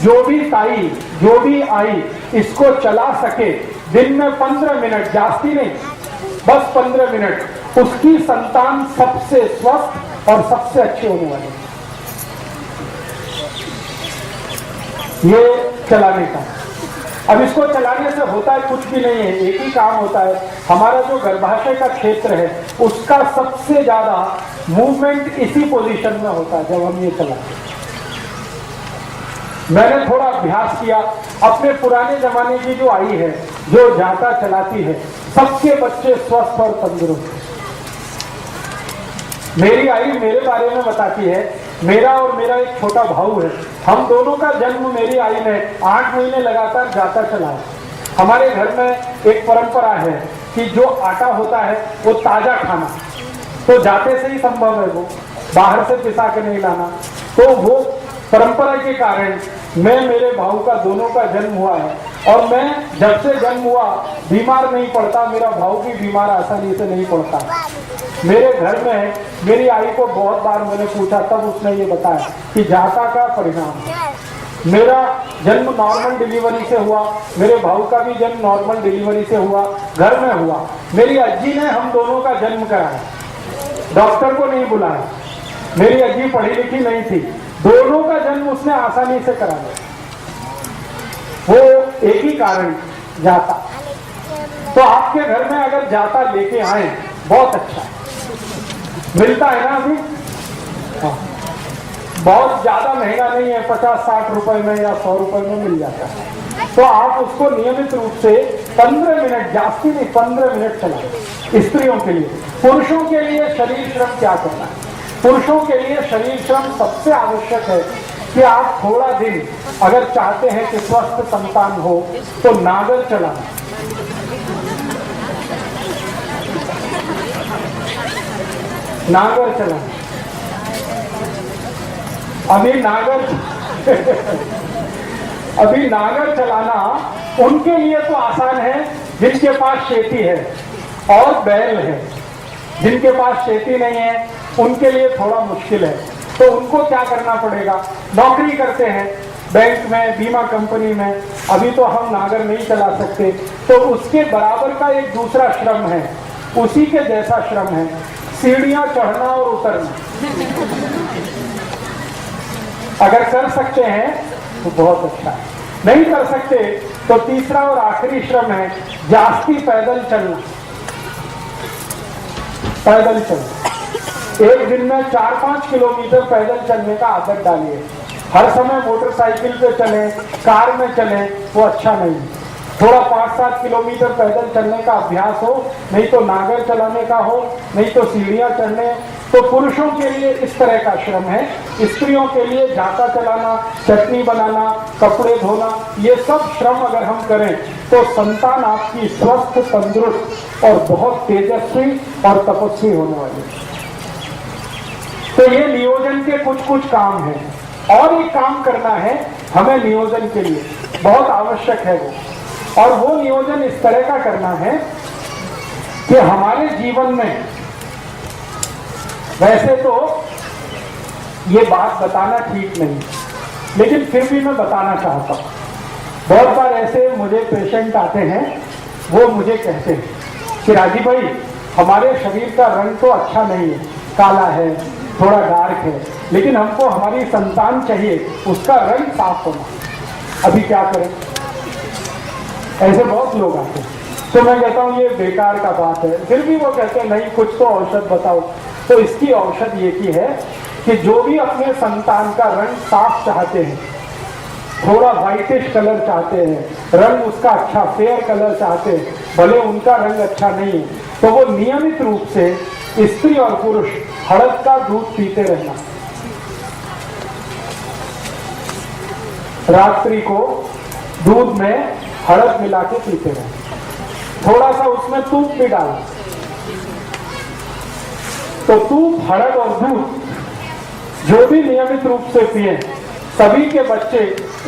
जो भी ताई, जो भी आई इसको चला सके दिन में 15 मिनट, जास्ती नहीं, बस 15 मिनट, उसकी संतान सबसे स्वस्थ और सबसे अच्छी होने वाली है। ये चलाने का। अब इसको चलाने से होता है कुछ भी नहीं है, एक ही काम होता है, हमारा जो गर्भाशय का क्षेत्र है उसका सबसे ज्यादा मूवमेंट इसी पोजीशन में होता है जब हम ये चलाते हैं। मैंने थोड़ा अभ्यास किया, अपने पुराने जमाने की जो आई है, जो जाता चलाती है, सबके बच्चे स्वस्थ और तंदुरुस्त। मेरी आई मेरे बारे में बताती है, मेरा और मेरा एक छोटा भाऊ है, हम दोनों का जन्म मेरी आई ने 8 महीने लगातार जाता चलाया। हमारे घर में एक परंपरा है कि जो आटा होता है वो ताजा खाना, तो जाते से ही संभव है, वो बाहर से पिसा के नहीं लाना। तो वो परंपरा के कारण मैं, मेरे भाऊ का दोनों का जन्म हुआ है, और मैं जब से जन्म हुआ बीमार नहीं पड़ता, मेरा भाऊ भी बीमार आसानी से नहीं पड़ता। मेरे घर में मेरी आई को बहुत बार मैंने पूछा, तब उसने ये बताया कि जाता का परिणाम है। मेरा जन्म नॉर्मल डिलीवरी से हुआ, मेरे भाऊ का भी जन्म नॉर्मल डिलीवरी से हुआ, घर में हुआ। मेरी अज्जी ने हम दोनों का जन्म कराया, डॉक्टर को नहीं बुलाया। मेरी अज्जी पढ़ी लिखी नहीं थी, दोनों का जन्म उसने आसानी से करा दिया। वो एक ही कारण, जाता। तो आपके घर में अगर जाता लेके आए बहुत अच्छा है, मिलता है ना अभी, हाँ, बहुत ज्यादा महंगा नहीं है, 50-60 रुपए में या 100 रुपए में मिल जाता है। तो आप उसको नियमित रूप से 15 मिनट, जास्ती नहीं, 15 मिनट चलाएं। स्त्रियों के लिए। पुरुषों के लिए शरीर श्रम क्या करना है? पुरुषों के लिए शरीर श्रम सबसे आवश्यक है कि आप थोड़ा दिन अगर चाहते हैं कि स्वस्थ संतान हो तो नागर चलाना। नागर चलाना। अभी नागर चलाना उनके लिए तो आसान है जिनके पास खेती है और बैल है। जिनके पास खेती नहीं है उनके लिए थोड़ा मुश्किल है। तो उनको क्या करना पड़ेगा? नौकरी करते हैं बैंक में, बीमा कंपनी में, अभी तो हम नागर नहीं चला सकते, तो उसके बराबर का एक दूसरा श्रम है, उसी के जैसा श्रम है, सीढ़ियां चढ़ना और उतरना। अगर कर सकते हैं तो बहुत अच्छा है, नहीं कर सकते तो तीसरा और आखिरी श्रम है जास्ती पैदल चलना। पैदल चलना, एक दिन में 4-5 किलोमीटर पैदल चलने का आदत डालिए। हर समय मोटरसाइकिल पे चलें, कार में चलें, वो अच्छा नहीं। थोड़ा 5-7 किलोमीटर पैदल चलने का अभ्यास हो, नहीं तो नागर चलाने का हो, नहीं तो सीढ़ियां चढ़ने। तो पुरुषों के लिए इस तरह का श्रम है, स्त्रियों के लिए जाता चलाना, चटनी बनाना, कपड़े धोना, ये सब श्रम अगर हम करें तो संतान आपकी स्वस्थ, तंदुरुस्त और बहुत तेजस्वी और तपस्वी होने वाली है। तो ये नियोजन के कुछ काम हैं। और एक काम करना है हमें नियोजन के लिए, बहुत आवश्यक है वो। और वो नियोजन इस तरह का करना है कि हमारे जीवन में, वैसे तो ये बात बताना ठीक नहीं, लेकिन फिर भी मैं बताना चाहता हूँ। बहुत बार ऐसे मुझे पेशेंट आते हैं, वो मुझे कहते हैं कि राजीव भाई हमारे शरीर का रंग तो अच्छा नहीं है, काला है, थोड़ा डार्क है, लेकिन हमको हमारी संतान चाहिए, उसका रंग साफ होना, अभी क्या करें? ऐसे बहुत लोग आते हैं। तो मैं कहता हूँ ये बेकार का बात है। फिर भी वो कहते हैं नहीं, कुछ तो औषध बताओ। तो इसकी औषध ये की है कि जो भी अपने संतान का रंग साफ चाहते हैं, थोड़ा व्हाइटिश कलर चाहते हैं, रंग उसका अच्छा फेयर कलर चाहते हैं, भले उनका रंग अच्छा नहीं है, तो वो नियमित रूप से स्त्री और पुरुष हड़द का दूध पीते रहना। रात्रि को दूध में हड़द मिला के पीते रहना, थोड़ा सा उसमें दूध भी डालना। तो दूध, हड़द और दूध जो भी नियमित रूप से पिए, सभी के बच्चे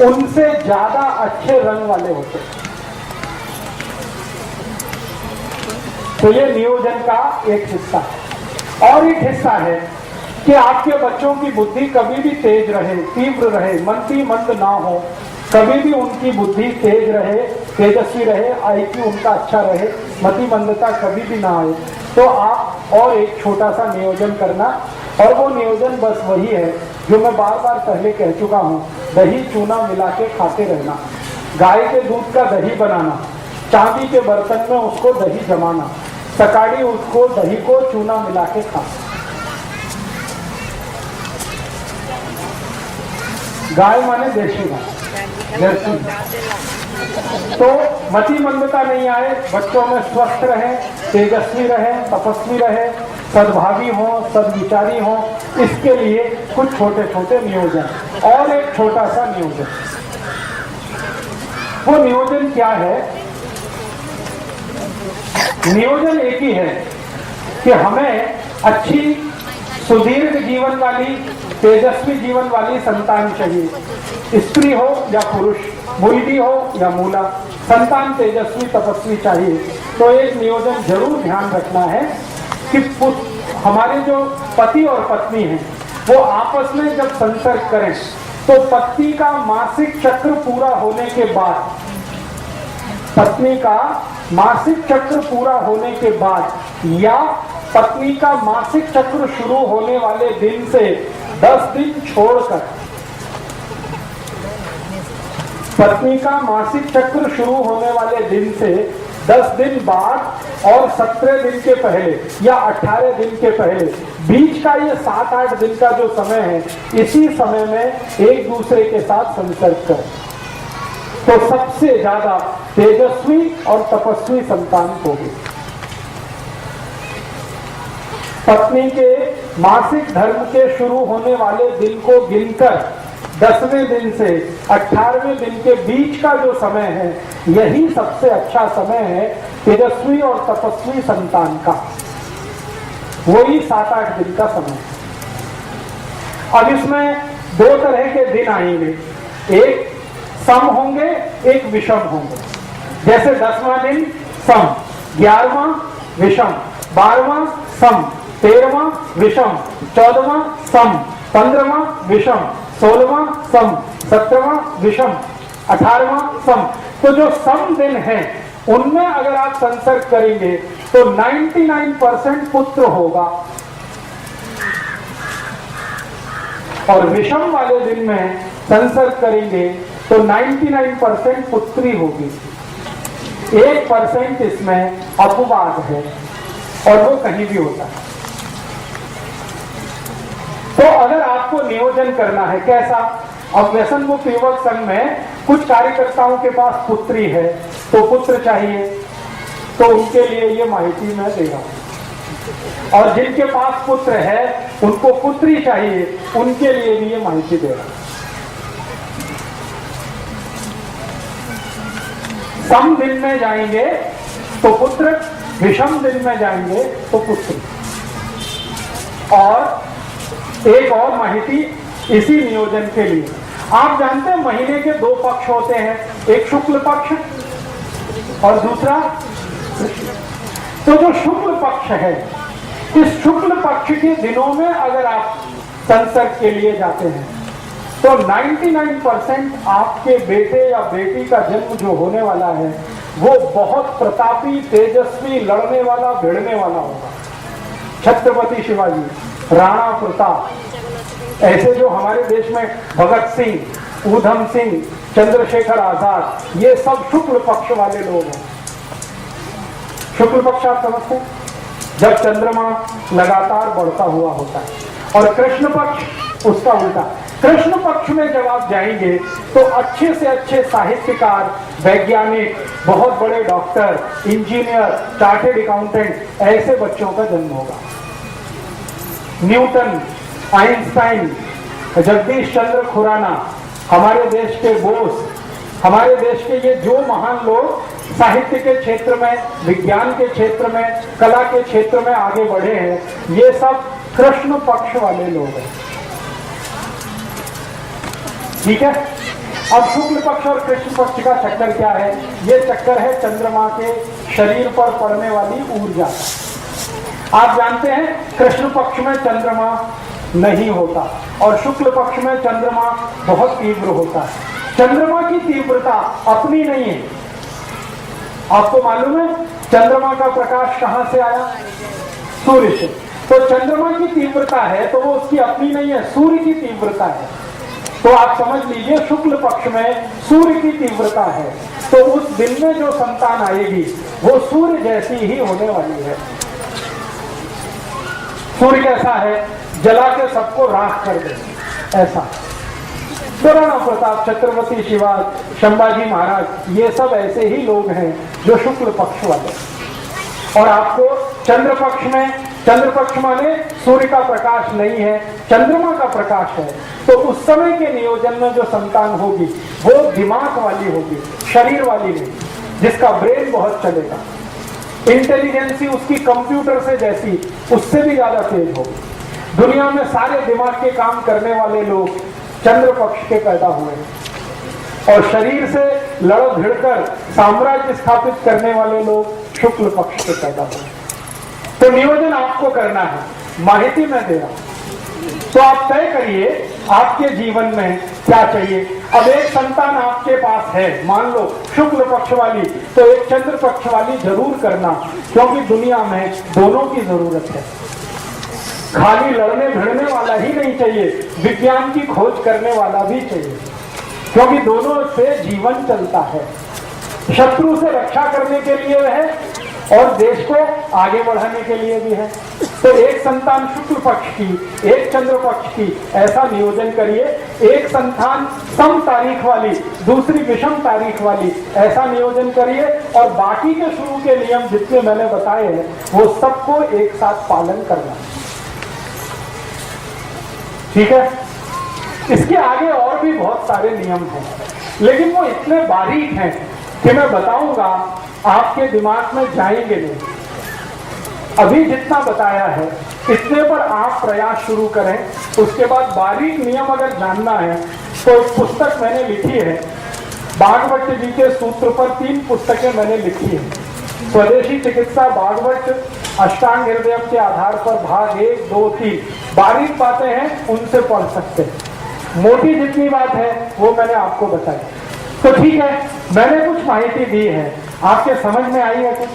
उनसे ज्यादा अच्छे रंग वाले होते हैं। तो ये नियोजन का एक हिस्सा है। और एक हिस्सा है कि आपके बच्चों की बुद्धि कभी भी तेज रहे, तीव्र रहे, मंदी मंद ना हो, कभी भी उनकी बुद्धि तेज रहे, तेजस्वी रहे, आईक्यू उनका अच्छा रहे, मति मंदता कभी भी ना आए। तो आप और एक छोटा सा नियोजन करना, और वो नियोजन बस वही है जो मैं बार बार पहले कह चुका हूँ, दही चूना मिला के खाते रहना, गाय के दूध का दही बनाना, चांदी के बर्तन में उसको दही जमाना, सकाड़ी उसको दही को चूना मिला के खाना। गाय माने देशी गाय, जर्सी। तो मति मंदता नहीं आए, बच्चों में स्वस्थ रहे, तेजस्वी रहे, तपस्वी रहे, सद्भावी हो, सद्विचारी हो, इसके लिए कुछ छोटे छोटे नियोजन। और एक छोटा सा नियोजन, वो नियोजन क्या है? नियोजन एक ही है कि हमें अच्छी सुदीर्घ जीवन वाली, तेजस्वी जीवन वाली संतान चाहिए, स्त्री हो या पुरुष, मूली हो या मूला, संतान तेजस्वी तपस्वी चाहिए। तो एक नियोजन जरूर ध्यान रखना है कि हमारे जो पति और पत्नी हैं वो आपस में जब संसर्ग करें तो पत्नी का मासिक चक्र पूरा होने के बाद, पत्नी का मासिक चक्र पूरा होने के बाद या पत्नी का मासिक चक्र शुरू होने वाले दिन से 10 दिन छोड़कर, पत्नी का मासिक चक्र शुरू होने वाले दिन से 10 दिन बाद और 17 दिन के पहले या 18 दिन के पहले, बीच का ये 7-8 दिन का जो समय है, इसी समय में एक दूसरे के साथ संसर्ग करें तो सबसे ज्यादा तेजस्वी और तपस्वी संतान होगी। पत्नी के मासिक धर्म के शुरू होने वाले दिन को गिनकर 10वें दिन से 18वें दिन के बीच का जो समय है, यही सबसे अच्छा समय है तेजस्वी और तपस्वी संतान का, वही 7-8 दिन का समय है। अब इसमें 2 तरह के दिन आएंगे, एक सम होंगे, एक विषम होंगे। जैसे 10वां दिन सम, 11वां विषम, 12वां सम, 13वां विषम, 14वां सम, 15वां विषम, 16वां सम, 17वां विषम, 18वां सम। तो जो सम दिन है उनमें अगर आप संसर्ग करेंगे तो 99% पुत्र होगा, और विषम वाले दिन में संसर्ग करेंगे तो 99% पुत्री होगी। 1% इसमें अपवाद है और वो कहीं भी होता है। तो अगर आपको नियोजन करना है कैसा, अब व्यसन मुक्त युवक संघ में कुछ कार्यकर्ताओं के पास पुत्री है तो पुत्र चाहिए, तो उनके लिए ये माहिती मैं दे रहा हूं, और जिनके पास पुत्र है उनको पुत्री चाहिए, उनके लिए भी ये माहिती दे रहा हूं। सम दिन में जाएंगे तो पुत्र, विषम दिन में जाएंगे तो पुत्र। और एक और माहिती इसी नियोजन के लिए, आप जानते हैं महीने के 2 पक्ष होते हैं, एक शुक्ल पक्ष और दूसरा, तो जो शुक्ल पक्ष है, इस शुक्ल पक्ष के दिनों में अगर आप संसर्ग के लिए जाते हैं तो 99% आपके बेटे या बेटी का जन्म जो होने वाला है वो बहुत प्रतापी, तेजस्वी, लड़ने वाला, भिड़ने वाला होगा। छत्रपति शिवाजी, राणा प्रताप, ऐसे जो हमारे देश में भगत सिंह, ऊधम सिंह, चंद्रशेखर आजाद, ये सब शुक्ल पक्ष वाले लोग हैं। शुक्ल पक्ष आप समझते हैं, जब चंद्रमा लगातार बढ़ता हुआ होता है, और कृष्ण पक्ष उसका उल्टा। कृष्ण पक्ष में जब आप जाएंगे तो अच्छे से अच्छे साहित्यकार, वैज्ञानिक, बहुत बड़े डॉक्टर, इंजीनियर, चार्टेड अकाउंटेंट, ऐसे बच्चों का जन्म होगा। न्यूटन, आइंस्टाइन, जगदीश चंद्र खुराना, हमारे देश के बोस, हमारे देश के ये जो महान लोग साहित्य के क्षेत्र में, विज्ञान के क्षेत्र में, कला के क्षेत्र में आगे बढ़े हैं, ये सब कृष्ण पक्ष वाले लोग हैं। ठीक है। अब शुक्ल पक्ष और कृष्ण पक्ष का चक्कर क्या है? ये चक्कर है चंद्रमा के शरीर पर पड़ने वाली ऊर्जा। आप जानते हैं कृष्ण पक्ष में चंद्रमा नहीं होता। और शुक्ल पक्ष में चंद्रमा बहुत तीव्र होता है। चंद्रमा की तीव्रता अपनी नहीं है। आपको मालूम है चंद्रमा का प्रकाश कहां से आया? सूर्य से। तो चंद्रमा की तीव्रता है तो वो उसकी अपनी नहीं है, सूर्य की तीव्रता है। तो आप समझ लीजिए शुक्ल पक्ष में सूर्य की तीव्रता है, तो उस दिन में जो संतान आएगी वो सूर्य जैसी ही होने वाली है। सूर्य कैसा है? जला के सबको राख कर दे, ऐसा। महाराणा प्रताप, छत्रपति शिवाजी, संभाजी महाराज, ये सब ऐसे ही लोग हैं जो शुक्ल पक्ष वाले। और आपको चंद्र पक्ष में, चंद्र पक्ष माने सूर्य का प्रकाश नहीं है, चंद्रमा का प्रकाश है, तो उस समय के नियोजन में जो संतान होगी वो दिमाग वाली होगी, शरीर वाली नहीं, जिसका ब्रेन बहुत चलेगा, इंटेलिजेंसी उसकी कंप्यूटर से जैसी, उससे भी ज्यादा तेज होगी। दुनिया में सारे दिमाग के काम करने वाले लोग चंद्र पक्ष के पैदा हुए, और शरीर से लड़ भिड़कर साम्राज्य स्थापित करने वाले लोग शुक्ल पक्ष के पैदा हुए। तो नियोजन आपको करना है, माहिती मैं दे रहा हूं। तो आप तय करिए आपके जीवन में क्या चाहिए। अब एक संतान आपके पास है, मान लो शुक्ल पक्ष वाली, तो एक चंद्र पक्ष वाली जरूर करना, क्योंकि दुनिया में दोनों की जरूरत है। खाली लड़ने भिड़ने वाला ही नहीं चाहिए, विज्ञान की खोज करने वाला भी चाहिए, क्योंकि दोनों से जीवन चलता है। शत्रु से रक्षा करने के लिए है और देश को आगे बढ़ाने के लिए भी है। तो एक संतान शुक्ल पक्ष की, एक चंद्र पक्ष की, ऐसा नियोजन करिए। एक संतान सम तारीख वाली, दूसरी विषम तारीख वाली, ऐसा नियोजन करिए। और बाकी के शुरू के नियम जितने मैंने बताए हैं वो सबको एक साथ पालन करना, ठीक है। इसके आगे और भी बहुत सारे नियम हैं, लेकिन वो इतने बारीक हैं कि मैं बताऊंगा आपके दिमाग में जाएंगे नहीं। अभी जितना बताया है इतने पर आप प्रयास शुरू करें। उसके बाद बारीक नियम अगर जानना है तो एक पुस्तक मैंने लिखी है, भागवत जी के सूत्र पर 3 पुस्तकें मैंने लिखी है। स्वदेशी चिकित्सा भागवत अष्टांग हृदय के आधार पर भाग 1, 2, 3 बारीक बातें हैं, उनसे पढ़ सकते हैं। मोटी जितनी बात है वो मैंने आपको बताई। तो ठीक है, मैंने कुछ माहिती दी है, आपके समझ में आई है कुछ?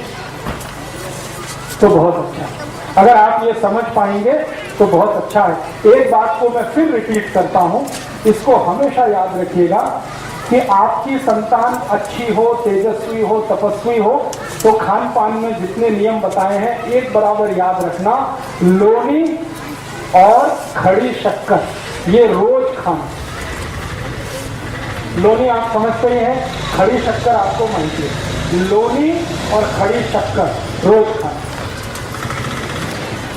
तो बहुत अच्छा। अगर आप ये समझ पाएंगे तो बहुत अच्छा है। एक बात को मैं फिर रिपीट करता हूं, इसको हमेशा याद रखिएगा कि आपकी संतान अच्छी हो, तेजस्वी हो, तपस्वी हो, तो खान पान में जितने नियम बताए हैं एक बराबर याद रखना। लोनी और खड़ी शक्कर ये रोज खाना। लोनी आप समझते ही हैं, खड़ी शक्कर आपको माहिती है। लोनी और खड़ी शक्कर रोज खाना,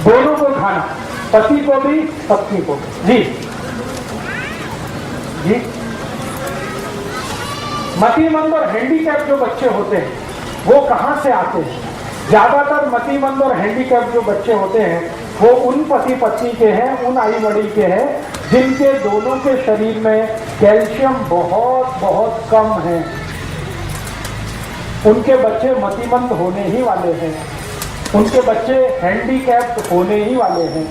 दोनों को खाना, पति को भी पत्नी को भी। जी जी। मतिमंद और हैंडीकैप जो बच्चे होते हैं वो कहां से आते हैं? ज्यादातर मतिमंद और हैंडीकैप जो बच्चे होते हैं वो उन पति पत्नी के हैं, उन आई वड़िल के हैं जिनके दोनों के शरीर में कैल्शियम बहुत बहुत कम है। उनके बच्चे मतिमंद होने ही वाले हैं, उनके बच्चे हैंडीकैप्ड होने ही वाले हैं।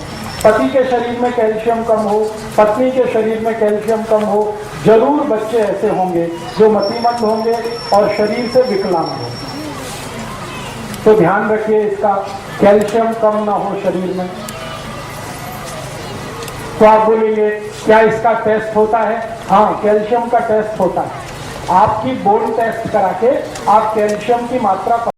पति के शरीर में कैल्शियम कम हो, पत्नी के शरीर में कैल्शियम कम हो, जरूर बच्चे ऐसे होंगे जो मतिमंद होंगे और शरीर से विकलांग होंगे। तो ध्यान रखिए इसका, कैल्शियम कम ना हो शरीर में। तो आप बोलेंगे क्या इसका टेस्ट होता है? हाँ, कैल्शियम का टेस्ट होता है। आपकी बोन टेस्ट करा के आप कैल्शियम की मात्रा